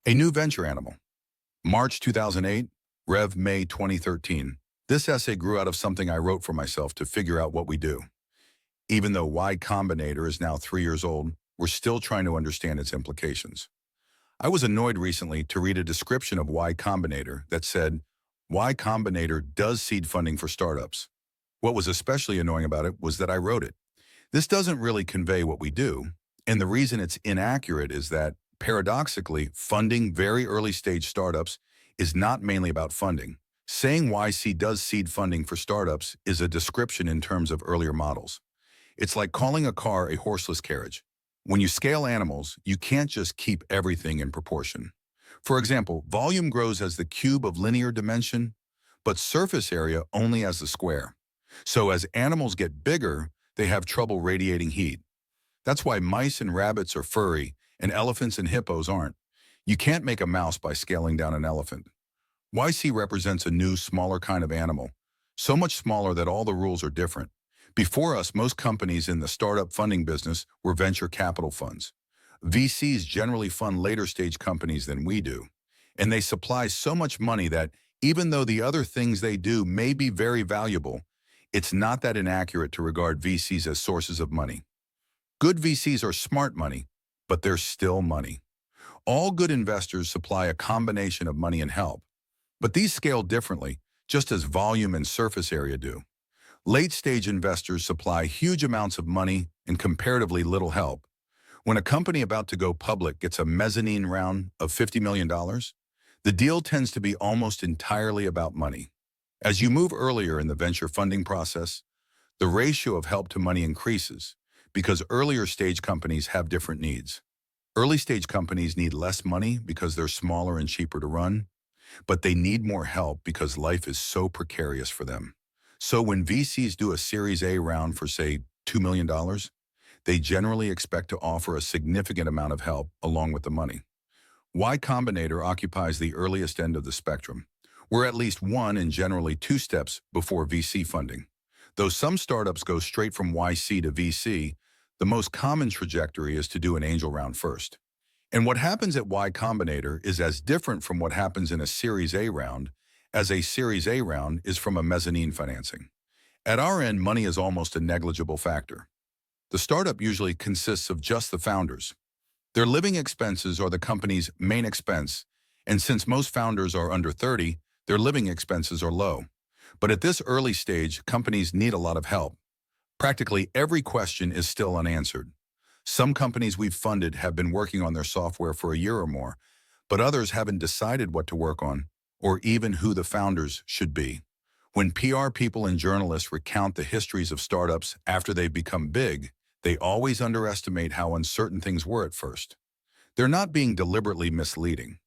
A New Venture Animal, March 2008, Rev May 2013. This essay grew out of something I wrote for myself to figure out what we do. Even though Y Combinator is now 3 years old, we're still trying to understand its implications. I was annoyed recently to read a description of Y Combinator that said, Y Combinator does seed funding for startups. What was especially annoying about it was that I wrote it. This doesn't really convey what we do, and the reason it's inaccurate is that, paradoxically, funding very early-stage startups is not mainly about funding. Saying YC does seed funding for startups is a description in terms of earlier models. It's like calling a car a horseless carriage. When you scale animals, you can't just keep everything in proportion. For example, volume grows as the cube of linear dimension, but surface area only as the square. So as animals get bigger, they have trouble radiating heat. That's why mice and rabbits are furry and elephants and hippos aren't. You can't make a mouse by scaling down an elephant. YC represents a new, smaller kind of animal, so much smaller that all the rules are different. Before us, most companies in the startup funding business were venture capital funds. VCs generally fund later stage companies than we do, and they supply so much money that even though the other things they do may be very valuable, it's not that inaccurate to regard VCs as sources of money. Good VCs are smart money, but they're still money. All good investors supply a combination of money and help, but these scale differently, just as volume and surface area do. Late-stage investors supply huge amounts of money and comparatively little help. When a company about to go public gets a mezzanine round of $50 million, the deal tends to be almost entirely about money. As you move earlier in the venture funding process, the ratio of help to money increases because earlier stage companies have different needs. Early stage companies need less money because they're smaller and cheaper to run, but they need more help because life is so precarious for them. So when VCs do a Series A round for, say, $2 million, they generally expect to offer a significant amount of help along with the money. Y Combinator occupies the earliest end of the spectrum. We're at least one and generally two steps before VC funding. Though some startups go straight from YC to VC, the most common trajectory is to do an angel round first. And what happens at Y Combinator is as different from what happens in a Series A round as a Series A round is from a mezzanine financing. At our end, money is almost a negligible factor. The startup usually consists of just the founders. Their living expenses are the company's main expense, and since most founders are under 30, their living expenses are low. But at this early stage, companies need a lot of help. Practically every question is still unanswered. Some companies we've funded have been working on their software for a year or more, but others haven't decided what to work on, or even who the founders should be. When PR people and journalists recount the histories of startups after they've become big, they always underestimate how uncertain things were at first. They're not being deliberately misleading.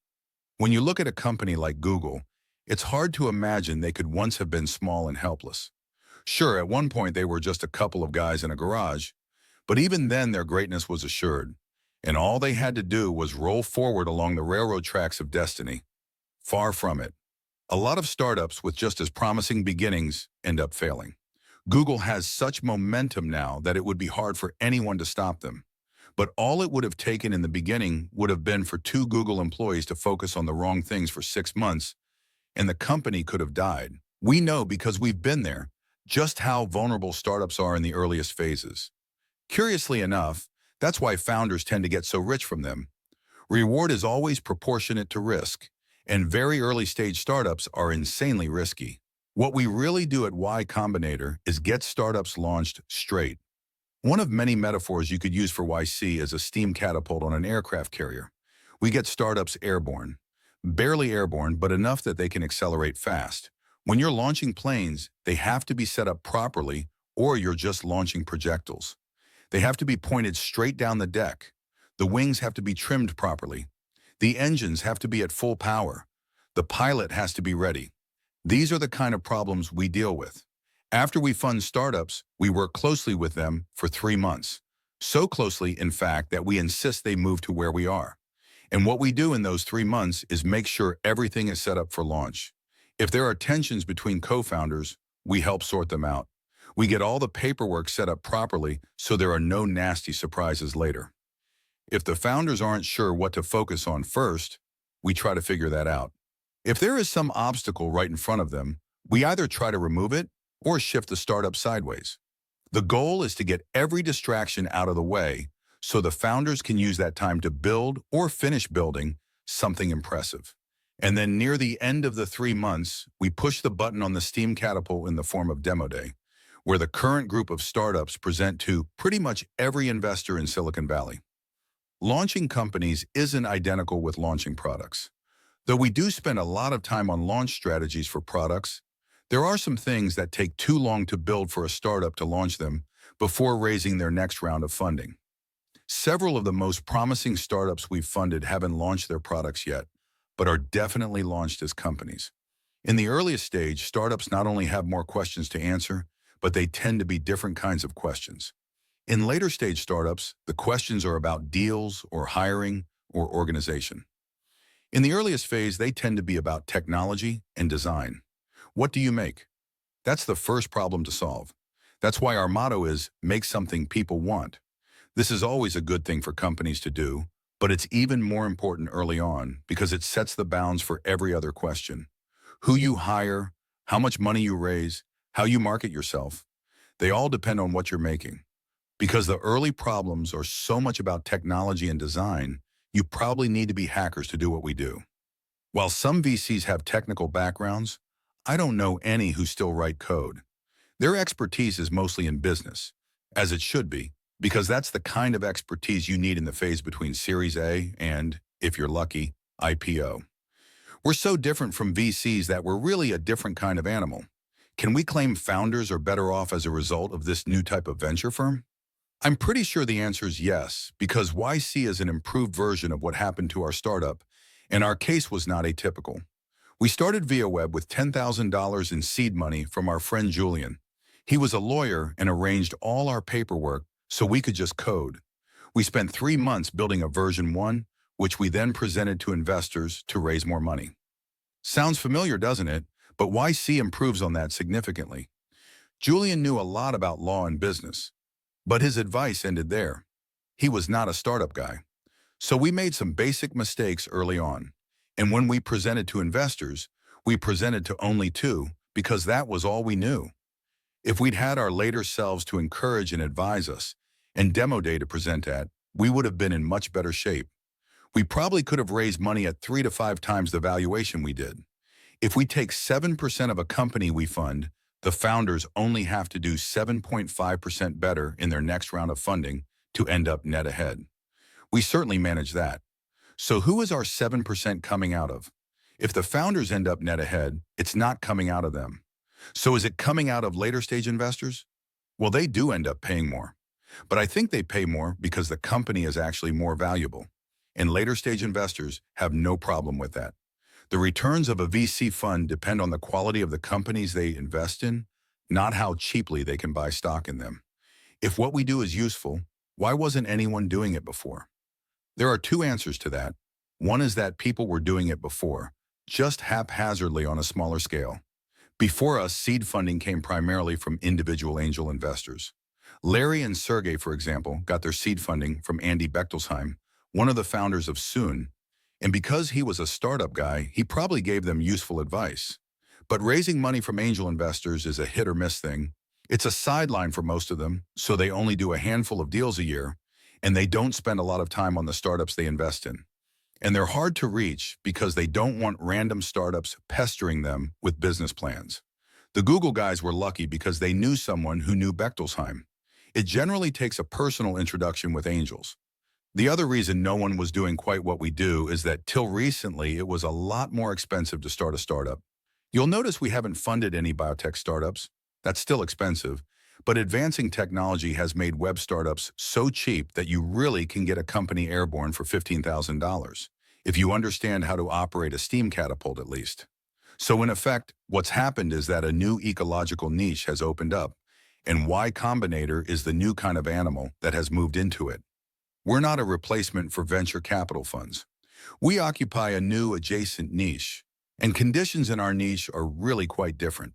When you look at a company like Google, it's hard to imagine they could once have been small and helpless. Sure, at one point they were just a couple of guys in a garage, but even then their greatness was assured, and all they had to do was roll forward along the railroad tracks of destiny. Far from it. A lot of startups with just as promising beginnings end up failing. Google has such momentum now that it would be hard for anyone to stop them. But all it would have taken in the beginning would have been for two Google employees to focus on the wrong things for 6 months, and the company could have died. We know because we've been there just how vulnerable startups are in the earliest phases. Curiously enough, that's why founders tend to get so rich from them. Reward is always proportionate to risk, and very early stage startups are insanely risky. What we really do at Y Combinator is get startups launched straight. One of many metaphors you could use for YC is a steam catapult on an aircraft carrier. We get startups airborne. Barely airborne, but enough that they can accelerate fast. When you're launching planes, they have to be set up properly, or you're just launching projectiles. They have to be pointed straight down the deck. The wings have to be trimmed properly. The engines have to be at full power. The pilot has to be ready. These are the kind of problems we deal with. After we fund startups, we work closely with them for 3 months. So closely, in fact, that we insist they move to where we are. And what we do in those 3 months is make sure everything is set up for launch. If there are tensions between co-founders, we help sort them out. We get all the paperwork set up properly so there are no nasty surprises later. If the founders aren't sure what to focus on first, we try to figure that out. If there is some obstacle right in front of them, we either try to remove it or shift the startup sideways. The goal is to get every distraction out of the way so the founders can use that time to build or finish building something impressive. And then near the end of the 3 months, we push the button on the Steam Catapult in the form of Demo Day, where the current group of startups present to pretty much every investor in Silicon Valley. Launching companies isn't identical with launching products. Though we do spend a lot of time on launch strategies for products, there are some things that take too long to build for a startup to launch them before raising their next round of funding. Several of the most promising startups we've funded haven't launched their products yet, but are definitely launched as companies. In the earliest stage, startups not only have more questions to answer, but they tend to be different kinds of questions. In later stage startups, the questions are about deals or hiring or organization. In the earliest phase, they tend to be about technology and design. What do you make? That's the first problem to solve. That's why our motto is, make something people want. This is always a good thing for companies to do, but it's even more important early on because it sets the bounds for every other question. Who you hire, how much money you raise, how you market yourself, they all depend on what you're making. Because the early problems are so much about technology and design, you probably need to be hackers to do what we do. While some VCs have technical backgrounds, I don't know any who still write code. Their expertise is mostly in business, as it should be, because that's the kind of expertise you need in the phase between Series A and, if you're lucky, IPO. We're so different from VCs that we're really a different kind of animal. Can we claim founders are better off as a result of this new type of venture firm? I'm pretty sure the answer is yes, because YC is an improved version of what happened to our startup, and our case was not atypical. We started ViaWeb with $10,000 in seed money from our friend Julian. He was a lawyer and arranged all our paperwork so we could just code. We spent 3 months building a version 1, which we then presented to investors to raise more money. Sounds familiar, doesn't it? But YC improves on that significantly. Julian knew a lot about law and business, but his advice ended there. He was not a startup guy. So we made some basic mistakes early on. And when we presented to investors, we presented to only 2 because that was all we knew. If we'd had our later selves to encourage and advise us, and Demo Day to present at, we would have been in much better shape. We probably could have raised money at 3 to 5 times the valuation we did. If we take 7% of a company we fund, the founders only have to do 7.5% better in their next round of funding to end up net ahead. We certainly manage that. So who is our 7% coming out of? If the founders end up net ahead, it's not coming out of them. So is it coming out of later stage investors? Well, they do end up paying more. But I think they pay more because the company is actually more valuable. And later stage investors have no problem with that. The returns of a VC fund depend on the quality of the companies they invest in, not how cheaply they can buy stock in them. If what we do is useful, why wasn't anyone doing it before? There are 2 answers to that. One is that people were doing it before, just haphazardly on a smaller scale. Before us, seed funding came primarily from individual angel investors. Larry and Sergey, for example, got their seed funding from Andy Bechtolsheim, one of the founders of Soon, and because he was a startup guy, he probably gave them useful advice. But raising money from angel investors is a hit or miss thing. It's a sideline for most of them, so they only do a handful of deals a year, and they don't spend a lot of time on the startups they invest in. And they're hard to reach because they don't want random startups pestering them with business plans. The Google guys were lucky because they knew someone who knew Bechtolsheim. It generally takes a personal introduction with angels. The other reason no one was doing quite what we do is that till recently it was a lot more expensive to start a startup. You'll notice we haven't funded any biotech startups. That's still expensive. But advancing technology has made web startups so cheap that you really can get a company airborne for $15,000, if you understand how to operate a Steam Catapult at least. So in effect, what's happened is that a new ecological niche has opened up, and Y Combinator is the new kind of animal that has moved into it. We're not a replacement for venture capital funds. We occupy a new adjacent niche, and conditions in our niche are really quite different.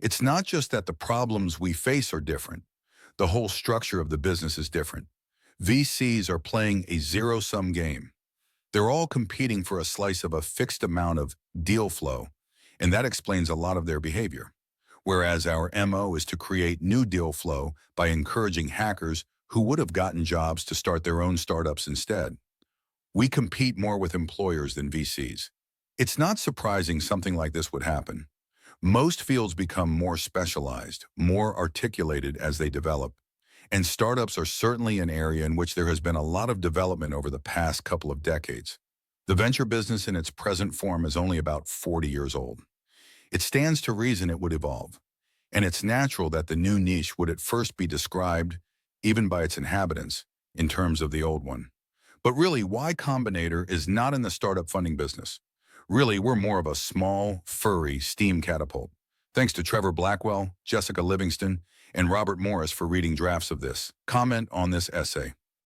It's not just that the problems we face are different. The whole structure of the business is different. VCs are playing a zero-sum game. They're all competing for a slice of a fixed amount of deal flow, and that explains a lot of their behavior. Whereas our MO is to create new deal flow by encouraging hackers who would have gotten jobs to start their own startups instead. We compete more with employers than VCs. It's not surprising something like this would happen. Most fields become more specialized, more articulated as they develop, and startups are certainly an area in which there has been a lot of development over the past couple of decades. The venture business in its present form is only about 40 years old. It stands to reason it would evolve, and it's natural that the new niche would at first be described, even by its inhabitants, in terms of the old one. But really, Y Combinator is not in the startup funding business. Really, we're more of a small, furry steam catapult. Thanks to Trevor Blackwell, Jessica Livingston, and Robert Morris for reading drafts of this. Comment on this essay.